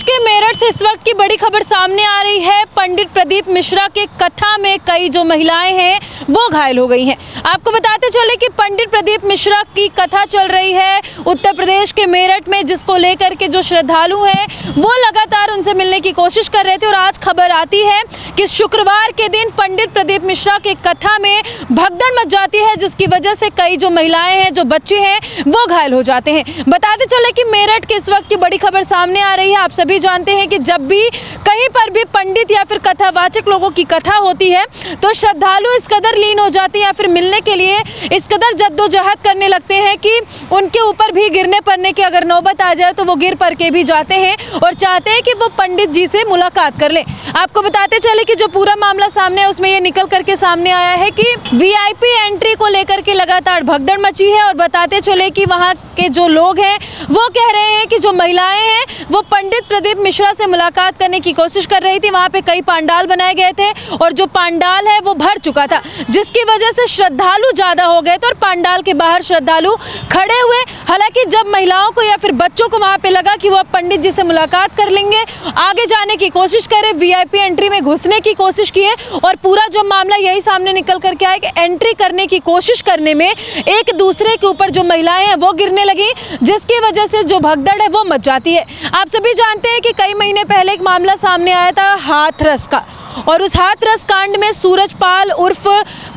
प्रदेश के मेरठ से इस वक्त की बड़ी खबर सामने आ रही है। पंडित प्रदीप मिश्रा के कथा में कई जो महिलाएं हैं वो घायल हो गई हैं। आपको बताते चले कि पंडित प्रदीप मिश्रा की कथा चल रही है उत्तर प्रदेश के मेरठ में, जिसको लेकर के जो श्रद्धालु हैं वो लगातार उनसे मिलने की कोशिश कर रहे थे। और आज खबर आती है कि शुक्रवार के दिन पंडित प्रदीप मिश्रा के कथा में भगदड़ मच जाती है, जिसकी वजह से कई जो महिलाएं हैं, जो बच्चे हैं वो घायल हो जाते हैं। बताते चले कि मेरठ के इस वक्त की बड़ी खबर सामने आ रही है। आप सभी जानते हैं कि जब भी कहीं पर भी पंडित या फिर कथावाचक लोगों की कथा होती है तो श्रद्धालु इस कदर लीन हो जाते हैं या फिर मिलने के लिए इस कदर जद्दोजहद करने लगते हैं कि उनके ऊपर भी गिरने पड़ने की अगर नौबत आ जाए तो वो गिर पड़ के भी जाते हैं और चाहते हैं कि वो पंडित जी से मुलाकात कर ले। आपको बताते चले कि जो पूरा मामला सामने है उसमें ये निकल करके सामने आया है कि वीआईपी एंट्री को लेकर के लगातार भगदड़ मची है। और बताते चले कि वहाँ के जो लोग हैं वो कह रहे हैं कि जो महिलाएं हैं वो पंडित प्रदीप मिश्रा से मुलाकात करने की कोशिश कर रही थी। वहाँ पे कई पंडाल बनाए गए थे और जो पंडाल है वो भर चुका था, जिसकी वजह से श्रद्धालु ज्यादा हो गए थे और पंडाल के बाहर श्रद्धालु खड़े हुए। हालांकि जब महिलाओं को या फिर बच्चों को वहाँ पे लगा कि वो पंडित जी से मुलाकात कर लेंगे, आगे जाने की कोशिश करे, वीआईपी एंट्री में घुसने की कोशिश किए और पूरा जो मामला यही सामने निकल करके आया कि एंट्री करने की कोशिश करने में एक दूसरे के ऊपर जो महिलाएं हैं वो गिरने लगी, जिसकी वजह से जो भगदड़ है वो मच जाती है। आप सभी जानते हैं कि कई महीने पहले एक मामला सामने आया था हाथरस का, और उस हाथरस कांड में सूरजपाल उर्फ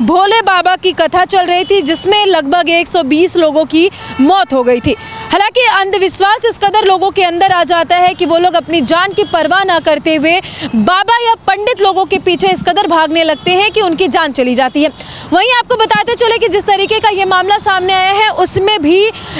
भोले बाबा की कथा चल रही थी, जिसमें लगभग 120 लोगों की मौत हो गई थी। हालांकि अंधविश्वास इस कदर लोगों के अंदर आ जाता है कि वो लोग अपनी जान की परवाह ना करते हुए बाबा या पंडित लोगों के पीछे इस कदर भागने लगते हैं कि उनकी जान चली जाती है। वहीं आपको बताते चले कि जिस तरीके का ये मामला सामने आया है उसमें भी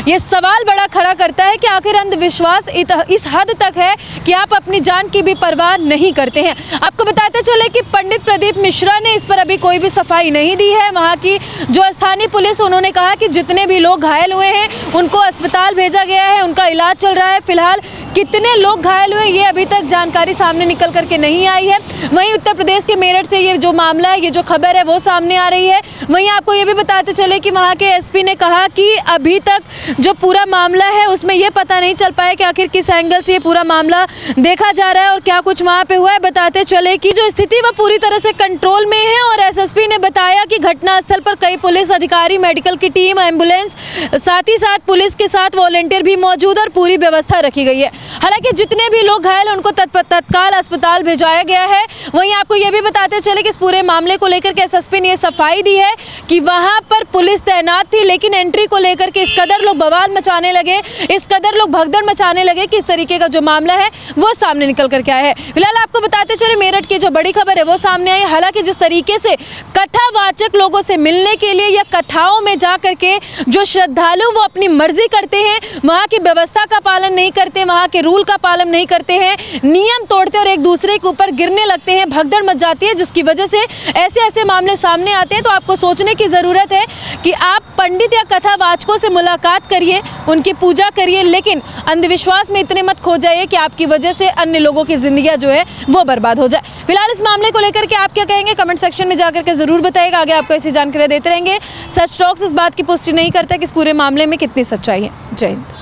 ये सवाल बड़ा खड़ा करता है कि आखिर अंधविश्वास इस हद तक है कि आप अपनी जान की भी परवाह नहीं करते हैं। आपको बताते चले कि पंडित प्रदीप मिश्रा ने इस पर अभी कोई भी सफाई नहीं दी है। वहाँ की जो स्थानीय पुलिस, उन्होंने कहा कि जितने भी लोग घायल हुए हैं उनको अस्पताल भेजा गया है, उनका इलाज चल रहा है। फिलहाल कितने लोग घायल हुए ये अभी तक जानकारी सामने निकल करके नहीं आई है। वहीं उत्तर प्रदेश के मेरठ से ये जो मामला है, ये जो खबर है वो सामने आ रही है। वहीं आपको ये भी बताते चले कि वहाँ के एसपी ने कहा कि अभी तक जो पूरा मामला है उसमें ये पता नहीं चल पाया कि आखिर किस एंगल से ये पूरा मामला देखा जा रहा है और क्या कुछ वहाँ पे हुआ है। बताते चले कि जो स्थिति वह पूरी तरह से कंट्रोल में है और एसएसपी ने बताया कि घटनास्थल पर कई पुलिस अधिकारी, मेडिकल की टीम, एम्बुलेंस, साथ ही साथ पुलिस के साथ वॉलंटियर भी मौजूद और पूरी व्यवस्था रखी गई है। हालांकि जितने भी लोग घायल उनको तत्काल अस्पताल भेजाया गया है। वहीं आपको ये भी बताते चले कि इस पूरे मामले को लेकर के एसएसपी ने सफाई दी है कि वहां पर पुलिस तैनात थी, लेकिन एंट्री को लेकर के इस कदर लोग बवाल मचाने लगे, इस कदर लोग भगदड़ मचाने लगे कि इस तरीके का जो मामला है वो सामने निकल करके आया है। फिलहाल आपको बताते चले मेरठ की जो बड़ी खबर है वो सामने आई। हालांकि जिस तरीके से कथावाचक लोगों से मिलने के लिए या कथाओं में जा करके जो श्रद्धालु वो अपनी मर्जी करते हैं, वहाँ की व्यवस्था का पालन नहीं करते, वहाँ के रूल का पालन नहीं करते हैं, नियम तोड़ते और एक दूसरे के ऊपर गिरने लगते हैं, भगदड़ मच जाती है, जिसकी वजह से ऐसे मामले सामने आते हैं। तो आपको सोचने की ज़रूरत है कि आप पंडित या कथावाचकों से मुलाकात करिए, उनकी पूजा करिए, लेकिन अंधविश्वास में इतने मत खो जाइए कि आपकी वजह से अन्य लोगों की जिंदगियां जो है वो बर्बाद हो जाए। फिलहाल इस मामले को लेकर के आप क्या कहेंगे, कमेंट सेक्शन में जाकर के जरूर बताइएगा। आगे आपको ऐसी जानकारी देते रहेंगे। सच टॉक्स इस बात की पुष्टि नहीं करता कि इस पूरे मामले में कितनी सच्चाई है। जय हिंद।